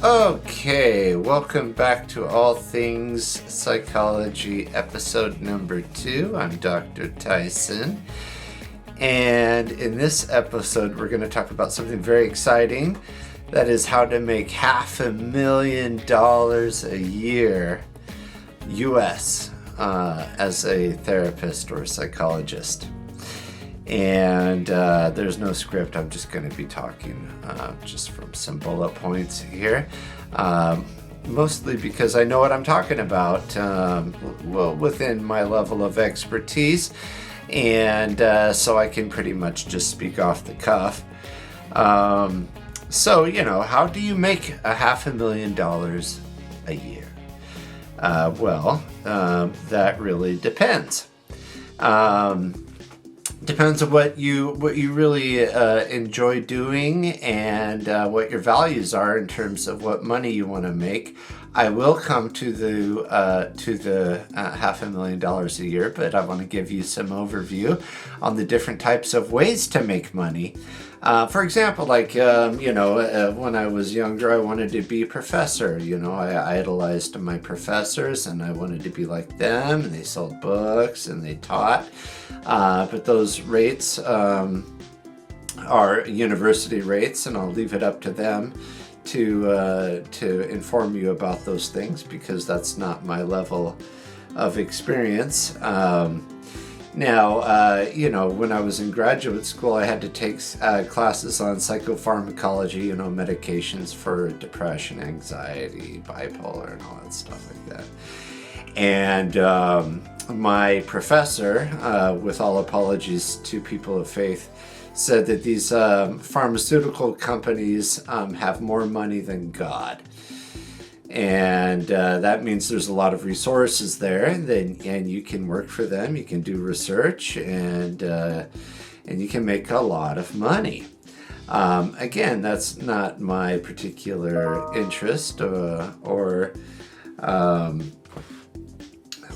Okay, welcome back to All Things Psychology, episode number 2. I'm Dr. Tyson, and in this episode we're going to talk about something very exciting. That is how to make $500,000 a year US as a therapist or a psychologist. And there's no script. I'm just going to be talking just from some bullet points here, mostly because I know what I'm talking about, within my level of expertise, and so I can pretty much just speak off the cuff. So, how do you make $500,000 a year? That really depends. Depends on what you really enjoy doing and what your values are in terms of what money you want to make. I will come to the $500,000 a year, but I want to give you some overview on the different types of ways to make money. For example, when I was younger, I wanted to be a professor. I idolized my professors and I wanted to be like them, and they sold books and they taught. But those rates are university rates, and I'll leave it up to them to inform you about those things, because that's not my level of experience. Now, when I was in graduate school, I had to take classes on psychopharmacology, medications for depression, anxiety, bipolar, and all that stuff like that. And my professor, with all apologies to people of faith, said that these pharmaceutical companies have more money than God. And that means there's a lot of resources there, and you can work for them, you can do research, and you can make a lot of money. Again, that's not my particular interest or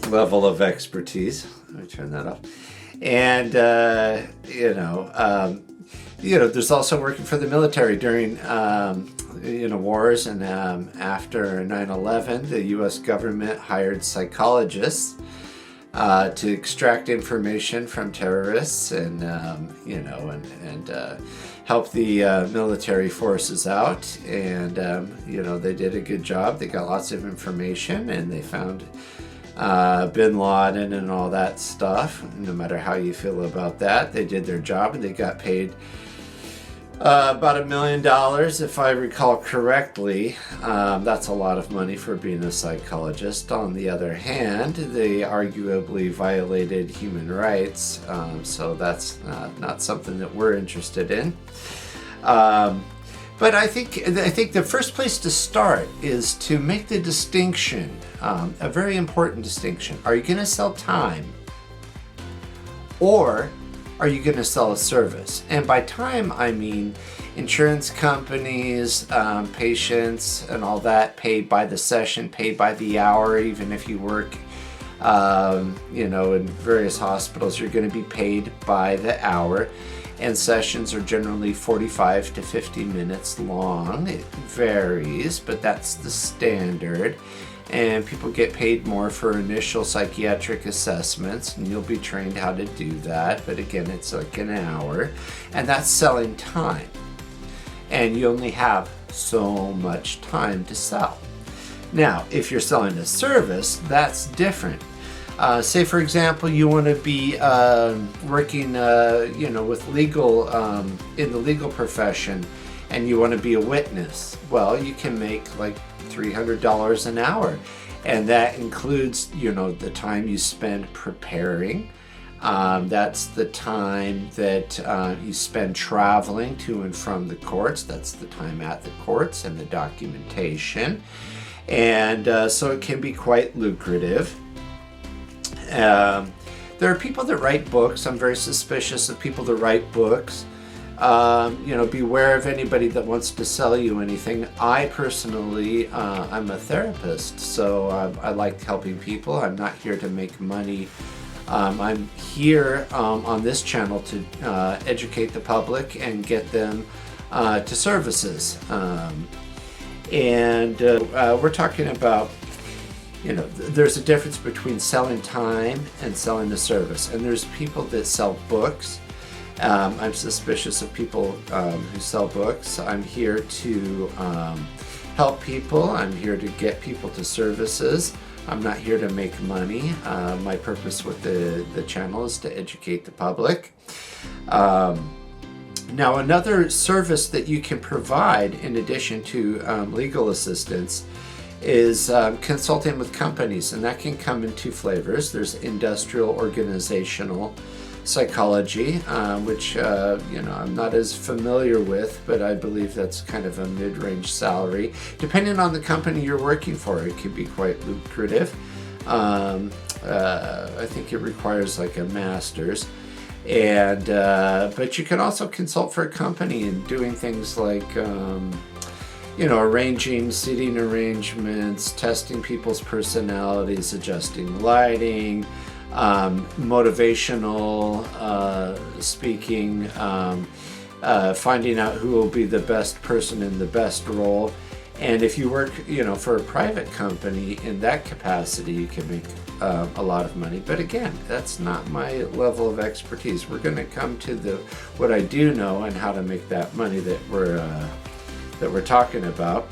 level of expertise. Let me turn that off. And there's also working for the military during wars, and after 9/11, the U.S. government hired psychologists to extract information from terrorists and help the military forces out. And they did a good job. They got lots of information, and they found Bin Laden and all that stuff. No matter how you feel about that, they did their job, and they got paid about $1 million, if I recall correctly. That's a lot of money for being a psychologist. On the other hand, they arguably violated human rights, so that's not something that we're interested in. But I think the first place to start is to make the distinction, a very important distinction. Are you going to sell time, or are you going to sell a service? And by time, I mean insurance companies, patients, and all that, paid by the session, paid by the hour. Even if you work, in various hospitals, you're going to be paid by the hour. And sessions are generally 45 to 50 minutes long. It varies, but that's the standard. And people get paid more for initial psychiatric assessments, and you'll be trained how to do that. But again, it's like an hour, and that's selling time. And you only have so much time to sell. Now, if you're selling a service, that's different. Say, for example, you want to be working, with legal, in the legal profession, and you want to be a witness. Well, you can make like $300 an hour, and that includes, the time you spend preparing. That's the time that you spend traveling to and from the courts. That's the time at the courts and the documentation. And so it can be quite lucrative. There are people that write books. I'm very suspicious of people that write books. Beware of anybody that wants to sell you anything. I personally, I'm a therapist, so I like helping people. I'm not here to make money. I'm here on this channel to educate the public and get them to services. And we're talking about, there's a difference between selling time and selling a service. And there's people that sell books. I'm suspicious of people who sell books. I'm here to help people. I'm here to get people to services. I'm not here to make money. My purpose with the channel is to educate the public. Now, another service that you can provide in addition to legal assistance is consulting with companies, and that can come in two flavors. There's industrial organizational psychology, which I'm not as familiar with, but I believe that's kind of a mid-range salary. Depending on the company you're working for, it can be quite lucrative. I think it requires like a master's. And but you can also consult for a company and doing things like arranging seating arrangements, testing people's personalities, adjusting lighting, motivational speaking, finding out who will be the best person in the best role. And if you work, for a private company in that capacity, you can make a lot of money. But again, that's not my level of expertise. We're going to come to what I do know and how to make that money that we're talking about.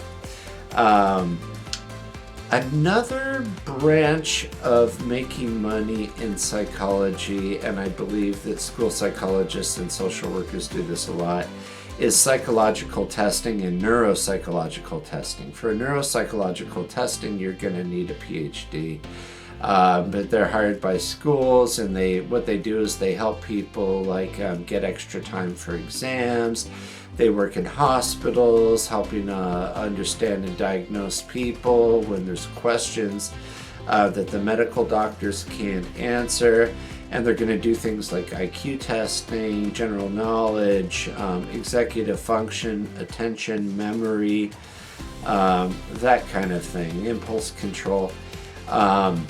Another branch of making money in psychology, and I believe that school psychologists and social workers do this a lot, is psychological testing and neuropsychological testing. For neuropsychological testing, you're going to need a PhD. But they're hired by schools, and what they do is they help people get extra time for exams. They work in hospitals, helping understand and diagnose people when there's questions that the medical doctors can't answer. And they're going to do things like IQ testing, general knowledge, executive function, attention, memory, that kind of thing, impulse control. And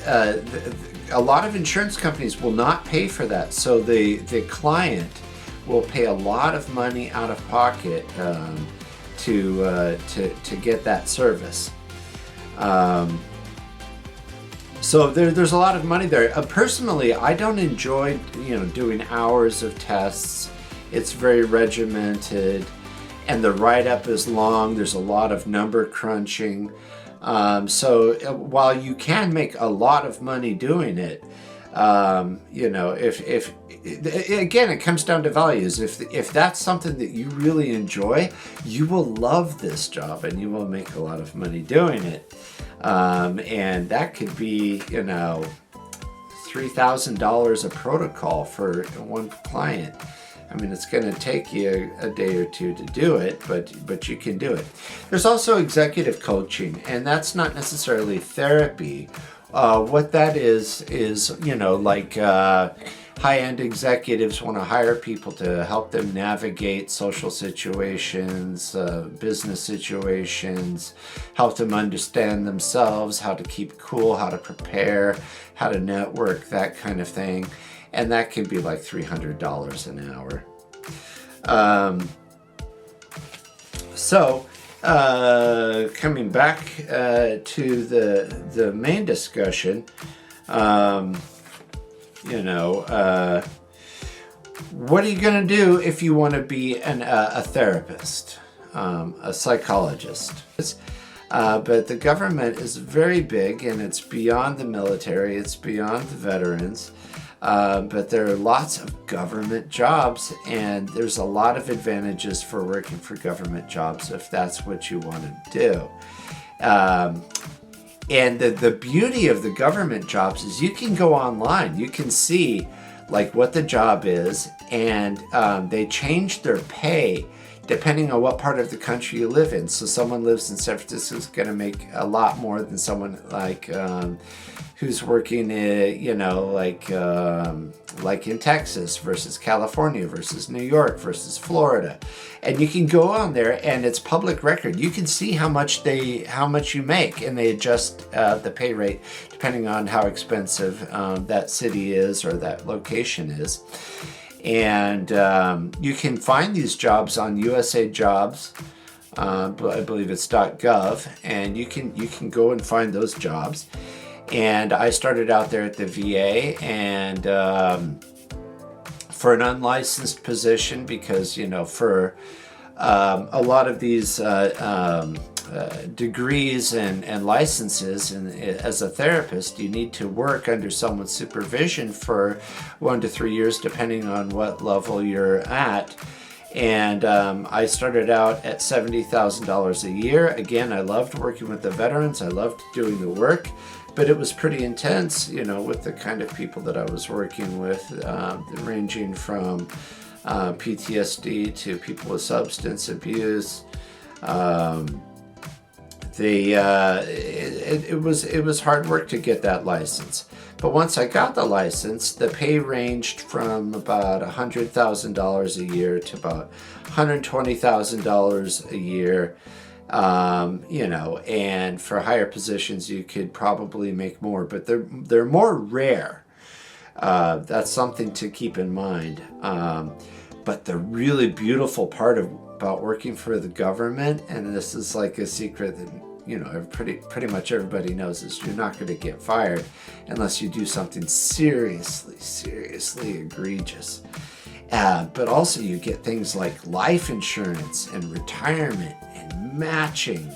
a lot of insurance companies will not pay for that. So the client will pay a lot of money out of pocket to get that service. So there's a lot of money there. Personally, I don't enjoy doing hours of tests. It's very regimented, and the write-up is long. There's a lot of number crunching. So while you can make a lot of money doing it, if again, it comes down to values. If that's something that you really enjoy, you will love this job and you will make a lot of money doing it. And that could be, $3,000 a protocol for one client. I mean, it's going to take you a day or two to do it, but you can do it. There's also executive coaching, and that's not necessarily therapy. What that is high-end executives want to hire people to help them navigate social situations, business situations, help them understand themselves, how to keep cool, how to prepare, how to network, that kind of thing. And that can be like $300 an hour. Coming back to the main discussion, what are you going to do if you want to be a therapist, a psychologist? But the government is very big, and it's beyond the military, it's beyond the veterans. But there are lots of government jobs, and there's a lot of advantages for working for government jobs if that's what you want to do. And the beauty of the government jobs is you can go online, you can see what the job is, and they change their pay depending on what part of the country you live in. So someone lives in San Francisco is going to make a lot more than someone who's working, like in Texas versus California versus New York versus Florida. And you can go on there, and it's public record. You can see how much you make, and they adjust the pay rate depending on how expensive that city is or that location is. And you can find these jobs on USA Jobs. but I believe it's .gov, and you can go and find those jobs. And I started out there at the VA, and for an unlicensed position, because for a lot of these degrees and licenses, and as a therapist, you need to work under someone's supervision for 1 to 3 years, depending on what level you're at. And I started out at $70,000 a year. Again, I loved working with the veterans. I loved doing the work, but it was pretty intense, with the kind of people that I was working with, ranging from PTSD to people with substance abuse. It was hard work to get that license. But once I got the license, the pay ranged from about $100,000 a year to about $120,000 a year. And for higher positions, you could probably make more, but they're more rare. That's something to keep in mind. But the really beautiful part about working for the government, and this is like a secret that pretty much everybody knows, is you're not going to get fired unless you do something seriously egregious. But also you get things like life insurance and retirement and matching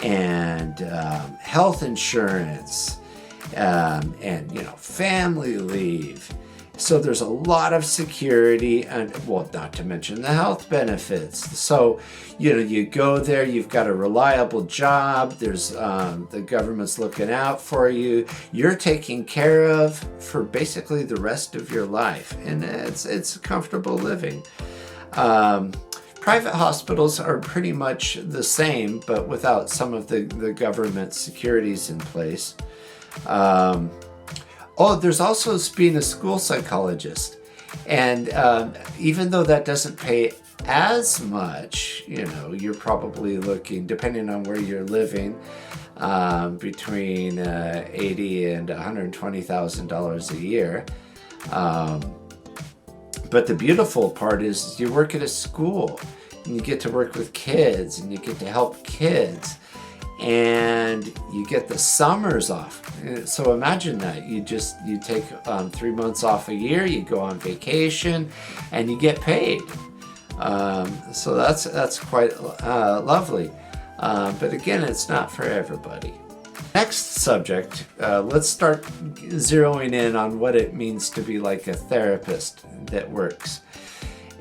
and health insurance and family leave. So there's a lot of security, and not to mention the health benefits. So you go there, you've got a reliable job, there's the government's looking out for you, you're taken care of for basically the rest of your life, and it's comfortable living. Private hospitals are pretty much the same, but without some of the government securities in place. There's also being a school psychologist. And even though that doesn't pay as much, you're probably looking, depending on where you're living, between $80,000 and $120,000 a year. But the beautiful part is you work at a school, and you get to work with kids, and you get to help kids. And you get the summers off. So imagine that you take 3 months off a year, you go on vacation, and you get paid. So that's quite lovely. But again, it's not for everybody. Next subject, let's start zeroing in on what it means to be like a therapist that works.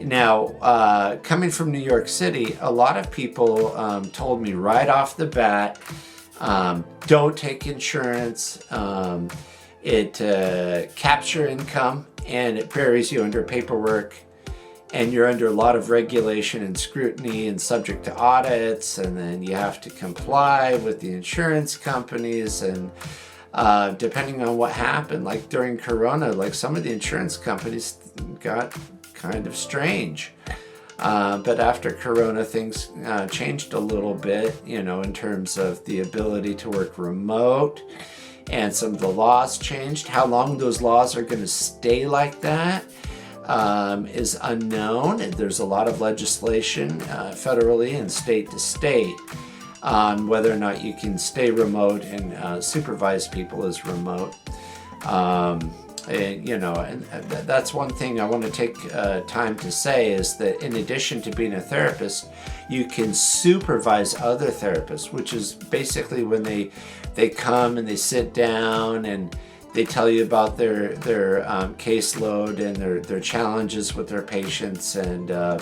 Now, coming from New York City, a lot of people told me right off the bat, don't take insurance. It caps your income, and it buries you under paperwork, and you're under a lot of regulation and scrutiny and subject to audits, and then you have to comply with the insurance companies, and depending on what happened, like during Corona, like some of the insurance companies got kind of strange. But after Corona, things changed a little bit, in terms of the ability to work remote, and some of the laws changed. How long those laws are going to stay like that is unknown. There's a lot of legislation federally and state to state on whether or not you can stay remote and supervise people as remote. And that's one thing I want to take time to say, is that in addition to being a therapist, you can supervise other therapists, which is basically when they come and they sit down and they tell you about their caseload and their challenges with their patients, and a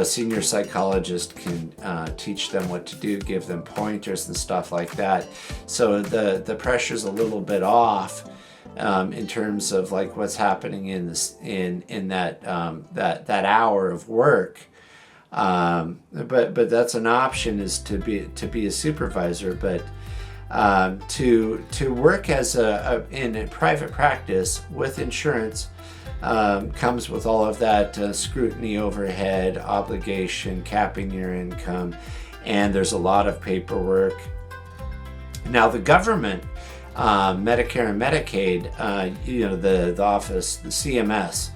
senior psychologist can teach them what to do, give them pointers and stuff like that. So the pressure's a little bit off. In terms of like what's happening in that hour of work, but that's an option, is to be a supervisor. But to work as in a private practice with insurance comes with all of that scrutiny, overhead, obligation, capping your income, and there's a lot of paperwork. Now the government, Medicare and Medicaid, the office, the CMS,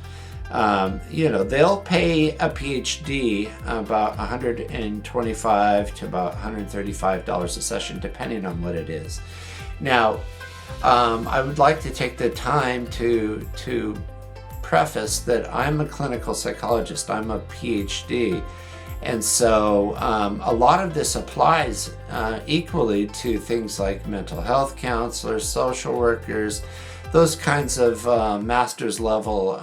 They'll pay a PhD about $125 to about $135 a session, depending on what it is. Now, I would like to take the time to preface that I'm a clinical psychologist. I'm a PhD. And so a lot of this applies equally to things like mental health counselors, social workers, those kinds of master's level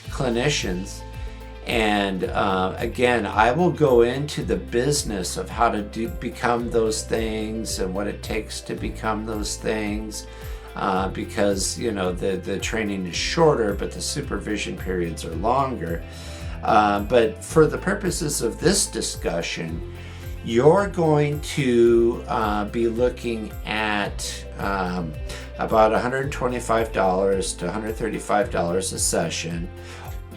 clinicians. And again, I will go into the business of how to become those things and what it takes to become those things, because the training is shorter, but the supervision periods are longer. But for the purposes of this discussion, you're going to be looking at about $125 to $135 a session.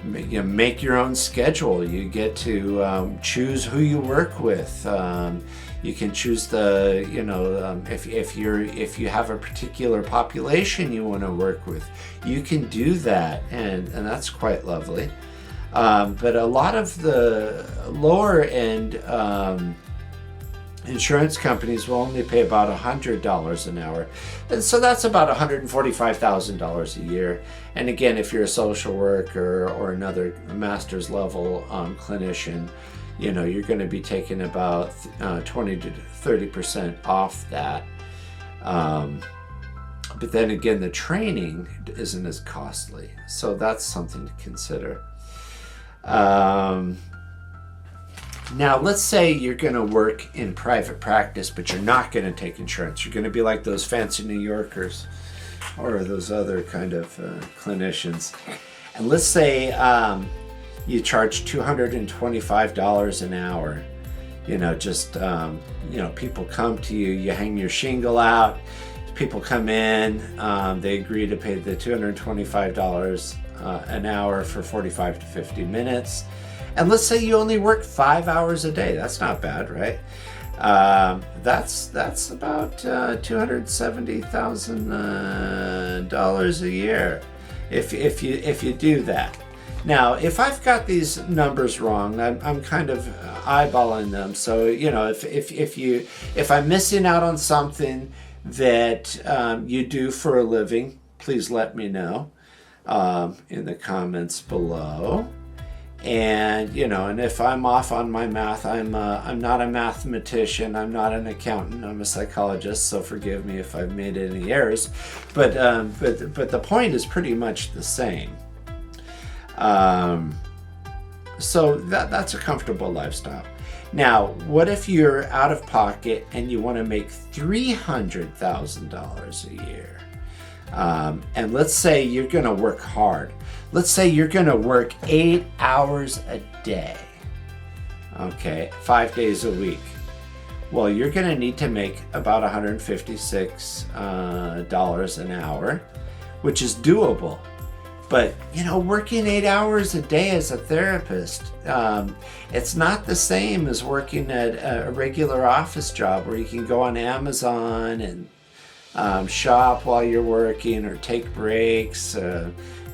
You make your own schedule. You get to choose who you work with. You can choose if you have a particular population you want to work with, you can do that, and that's quite lovely. But a lot of the lower end insurance companies will only pay about $100 an hour. And so that's about $145,000 a year. And again, if you're a social worker or another master's level clinician, you're going to be taking about 20 to 30% off that. But then again, the training isn't as costly. So that's something to consider. Now, let's say you're going to work in private practice, but you're not going to take insurance. You're going to be like those fancy New Yorkers or those other kind of clinicians. And let's say you charge $225 an hour. People come to you, you hang your shingle out, people come in, they agree to pay the $225 an hour for 45 to 50 minutes. And let's say you only work 5 hours a day. That's not bad, right? That's about $270,000 a year if you do that. Now, if I've got these numbers wrong, I'm kind of eyeballing them. So if I'm missing out on something that you do for a living, please let me know in the comments below. And and if I'm off on my math, I'm not a mathematician, I'm not an accountant, I'm a psychologist, so forgive me if I've made any errors. But the point is pretty much the same. So that's a comfortable lifestyle. Now, what if you're out of pocket and you want to make $300,000 a year? And let's say you're going to work hard. Let's say you're going to work 8 hours a day. Okay, 5 days a week. Well, you're going to need to make about $156 an hour, which is doable. But, working 8 hours a day as a therapist, it's not the same as working at a regular office job where you can go on Amazon and shop while you're working or take breaks,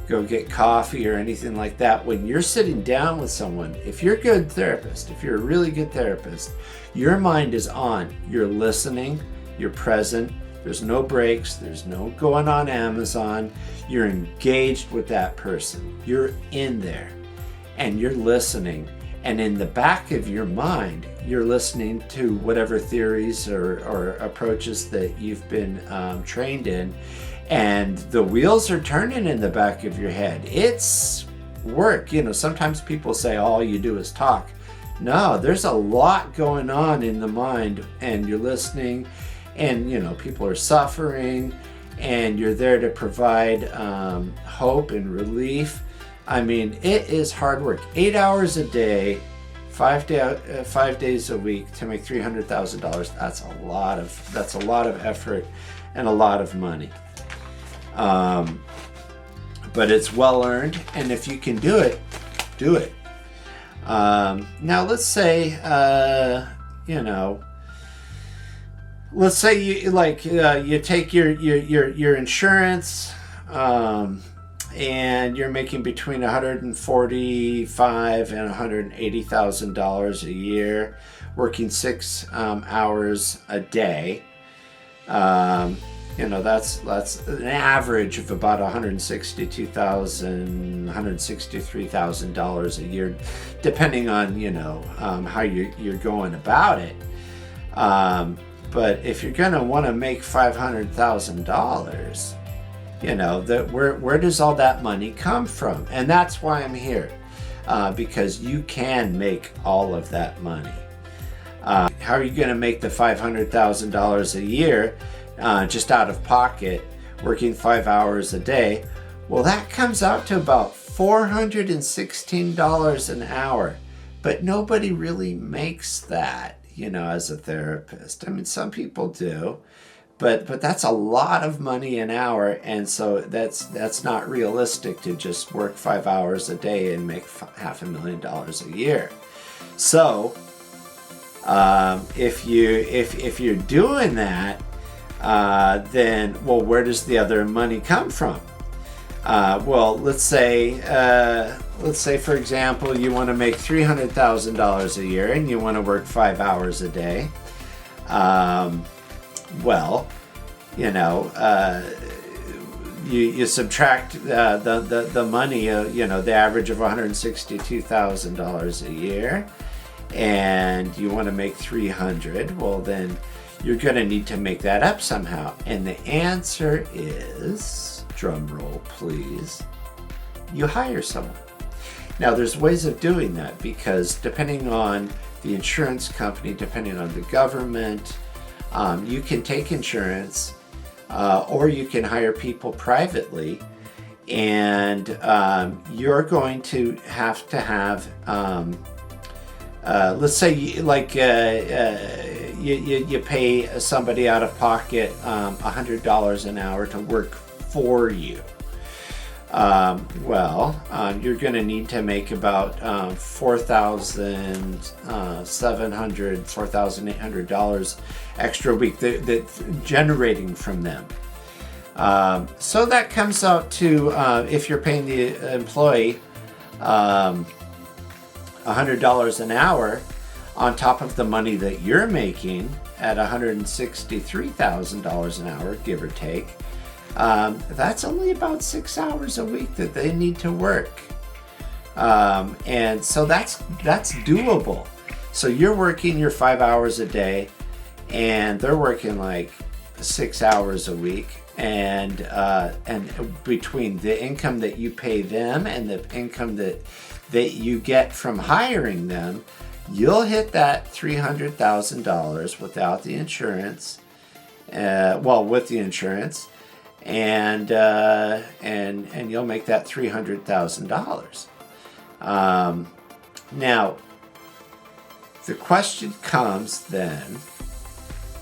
go get coffee or anything like that. When you're sitting down with someone, if you're a good therapist, if you're a really good therapist, your mind is on. You're listening, you're present, there's no breaks, there's no going on Amazon. You're engaged with that person. You're in there and you're listening. And in the back of your mind, you're listening to whatever theories or approaches that you've been trained in. And the wheels are turning in the back of your head. It's work. Sometimes people say all you do is talk. No, there's a lot going on in the mind, and you're listening, and people are suffering, and you're there to provide hope and relief. I mean, it is hard work. 8 hours a day, 5 days a week to make $300,000. That's a lot of effort and a lot of money. But it's well earned, and if you can do it, do it. Now let's say let's say you take your insurance, and you're making between $145,000 and $180,000 a year, working 6 hours a day. That's an average of about $162,000, $163,000 a year, depending on how you're going about it. But if you're going to want to make $500,000, where does all that money come from? And that's why I'm here, because you can make all of that money. How are you going to make the $500,000 a year just out of pocket, working 5 hours a day? Well, that comes out to about $416 an hour, but nobody really makes that, as a therapist. I mean, some people do, but that's a lot of money an hour, and so that's not realistic to just work 5 hours a day and make $500,000 a year. So if you're doing that, then where does the other money come from? Let's say for example, you want to make $300,000 a year and you want to work 5 hours a day. You subtract the money, the average of $162,000 a year, and you want to make 300. Well, then you're going to need to make that up somehow. And the answer is, drum roll please, you hire someone. Now, there's ways of doing that, because depending on the insurance company, depending on the government, you can take insurance, or you can hire people privately, and you're going to have let's say you pay somebody out of pocket $100 an hour to work for you. You're going to need to make about $4,800 extra a week that's generating from them. So that comes out to, if you're paying the employee $100 an hour on top of the money that you're making at $163,000 an hour, give or take, that's only about 6 hours a week that they need to work. And so that's doable. So you're working your 5 hours a day, and they're working like 6 hours a week. And between the income that you pay them and the income that you get from hiring them, you'll hit that $300,000 without the insurance. With the insurance, and you'll make that $300,000. Now, the question comes then: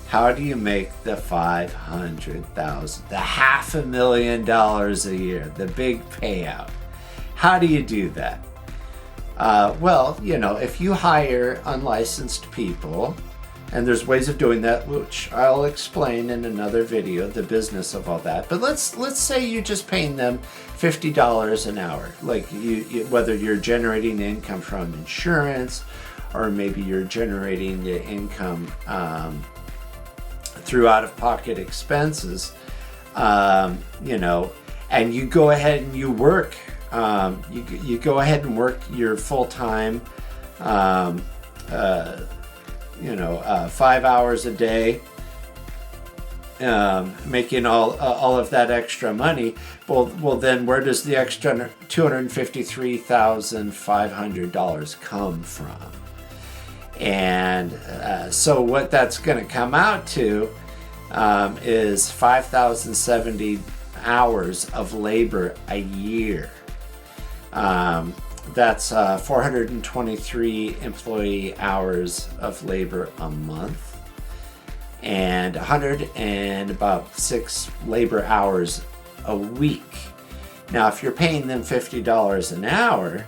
how do you make the $500,000, the $500,000 a year, the big payout? How do you do that? If you hire unlicensed people, and there's ways of doing that, which I'll explain in another video, the business of all that. But let's say you're just paying them $50 an hour, like you whether you're generating income from insurance, or maybe you're generating the income through out-of-pocket expenses, and you go ahead and you work. You go ahead and work your full-time, 5 hours a day, making all of that extra money. Well, then where does the extra $253,500 come from? And so what that's going to come out to is 5,070 hours of labor a year. That's 423 employee hours of labor a month, and 106 labor hours a week. Now, if you're paying them $50 an hour,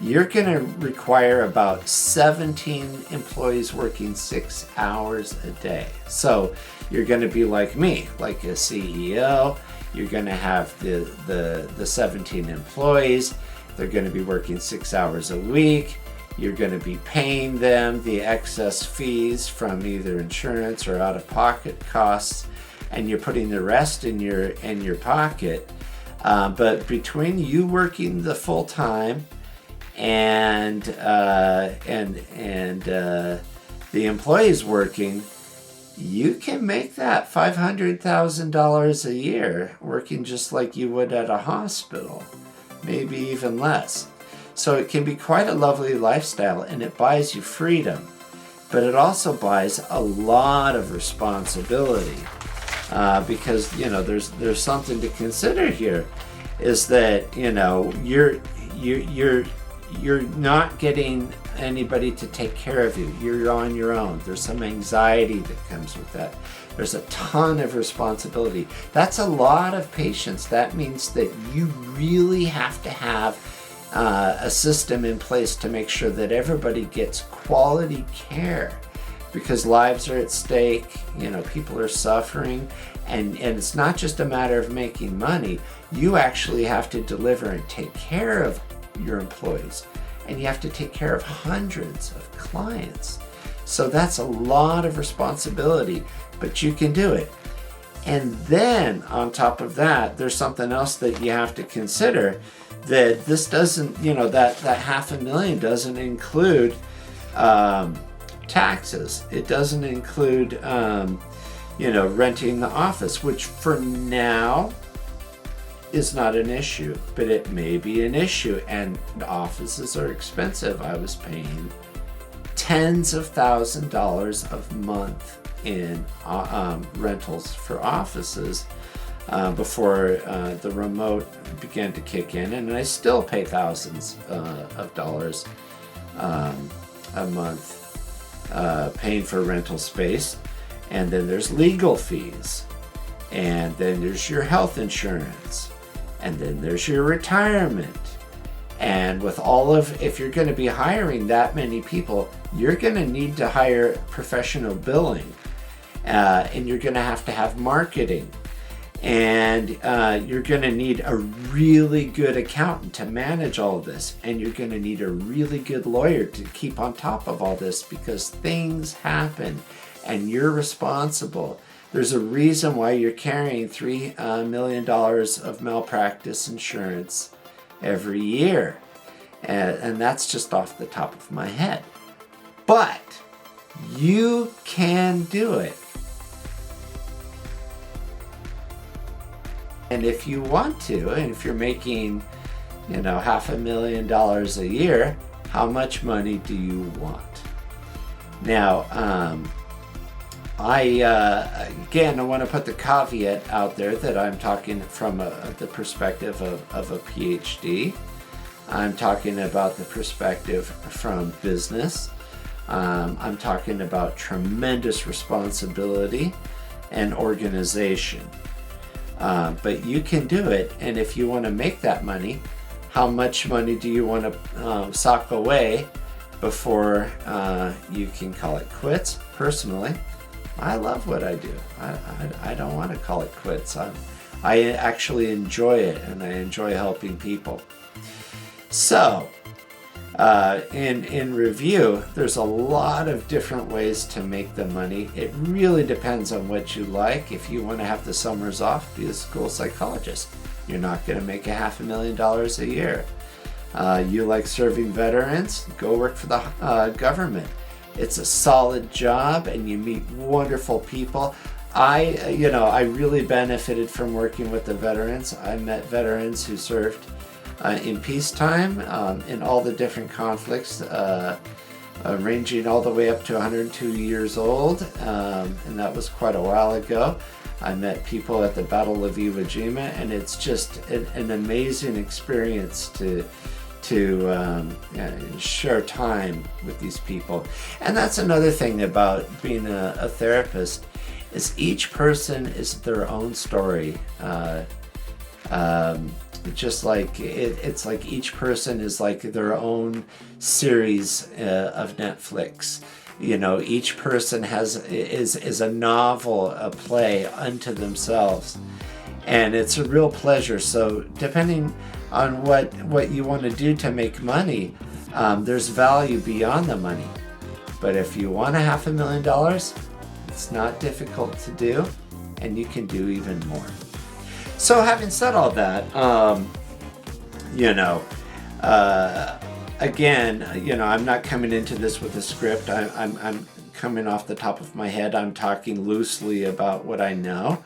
you're going to require about 17 employees working 6 hours a day. So you're going to be like me, like a CEO. You're going to have the 17 employees. They're going to be working 6 hours a week. You're going to be paying them the excess fees from either insurance or out-of-pocket costs, and you're putting the rest in your pocket. But between you working the full time and the employees working, you can make that $500,000 a year working just like you would at a hospital, maybe even less. So it can be quite a lovely lifestyle, and it buys you freedom, but it also buys a lot of responsibility, because there's something to consider here, is that you're not getting anybody to take care of you. You're on your own. There's some anxiety that comes with that. There's a ton of responsibility. That's a lot of patience. That means that you really have to have a system in place to make sure that everybody gets quality care, because lives are at stake. People are suffering, and it's not just a matter of making money. You actually have to deliver and take care of your employees, and you have to take care of hundreds of clients. So that's a lot of responsibility, but you can do it. And then on top of that, there's something else that you have to consider, that this doesn't, that $500,000 doesn't include taxes. It doesn't include, renting the office, which for now is not an issue, but it may be an issue, and offices are expensive. I was paying tens of $1,000s a month in rentals for offices before the remote began to kick in, and I still pay thousands of dollars a month paying for rental space. And then there's legal fees, and then there's your health insurance, and then there's your retirement. And with if you're going to be hiring that many people, you're going to need to hire professional billing, and you're going to have marketing, and you're going to need a really good accountant to manage all of this, and you're going to need a really good lawyer to keep on top of all this, because things happen and you're responsible. There's a reason why you're carrying $3 million of malpractice insurance every year. And that's just off the top of my head. But you can do it. And if you want to, and if you're making, $500,000 a year, how much money do you want? Now, I want to put the caveat out there that I'm talking from the perspective of a PhD. I'm talking about the perspective from business. I'm talking about tremendous responsibility and organization. But you can do it, and if you want to make that money, how much money do you want to sock away before you can call it quits? Personally, I love what I do. I don't want to call it quits. I actually enjoy it, and I enjoy helping people. So, in review, there's a lot of different ways to make the money. It really depends on what you like. If you want to have the summers off, be a school psychologist. You're not going to make $500,000 a year. You like serving veterans? Go work for the government. It's a solid job, and you meet wonderful people. I really benefited from working with the veterans. I met veterans who served in peacetime, in all the different conflicts, ranging all the way up to 102 years old, and that was quite a while ago. I met people at the Battle of Iwo Jima, and it's just an amazing experience to share time with these people. And that's another thing about being a therapist, is each person is their own story. Just like it's like each person is like their own series of Netflix. Each person is a novel, a play unto themselves. and it's a real pleasure. So depending on what you want to do to make money, there's value beyond the money. But if you want $500,000, it's not difficult to do, and you can do even more. So having said all that, again, I'm not coming into this with a script. I'm coming off the top of my head. I'm talking loosely about what I know.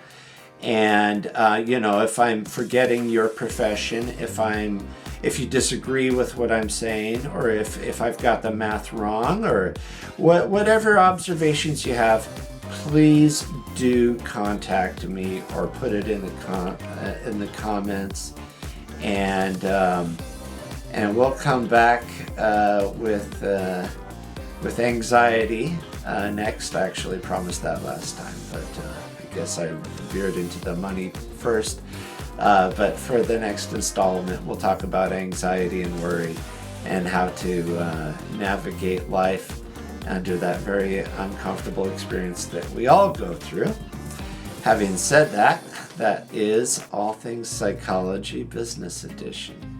And, if I'm forgetting your profession, if you disagree with what I'm saying, or if I've got the math wrong, or whatever observations you have, please do contact me or put it in the comments, and we'll come back with anxiety next. I actually promised that last time, but I guess I veered into the money first. But for the next installment, we'll talk about anxiety and worry and how to navigate life under that very uncomfortable experience that we all go through. Having said that, that is All Things Psychology Business Edition.